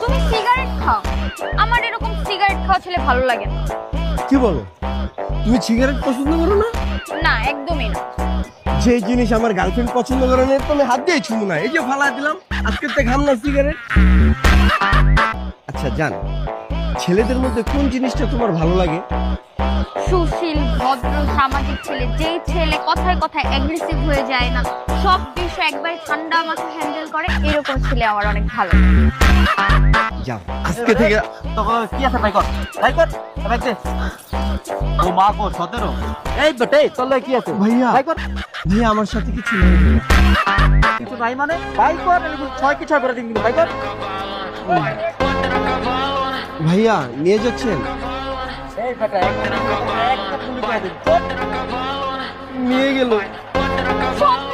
তুমি সিগারেট খাও, আমার এরকম সিগারেট খাওয়া ছেলে ভালো লাগে না। কি বলো, তুমি সিগারেট পছন্দ করো না? না, একদমই না। যে জিনিস আমার গার্লফ্রেন্ড পছন্দ করে না তুমি হাত দিয়ে ছুঁবো না, এই যে ফালা দিলাম, আজকে তো খাম না সিগারেট। আচ্ছা জান, ছেলেদের মধ্যে কোন জিনিসটা তোমার ভালো লাগে? সুশীল, ভদ্র, সামাজিক ছেলে। যেই ছেলে কথায় কথায় অ্যাগ্রেসিভ হয়ে যায় না, সব বিষয় একবারে ঠান্ডা মাথায় হ্যান্ডেল করে, এরকম ছেলে আমার অনেক ভালো লাগে। যাও আজকে থেকে। তখন কি আছে ভাই কর, ভাই কর, ভাই দে। ও মা কো 17। এই বেটে তোর লয় কি আছে ভাইয়া, ভাই কর। ভাইয়া আমার সাথে কিছু নেই ভাইয়া। কিছু নাই মানে ভাই কর, 6 কি 6 করে দিন ভাই কর। ভাইয়া নিয়ে যাচ্ছেন? এই বেটা একটা পুলিশ আছে। নিয়ে গেল। সত্যি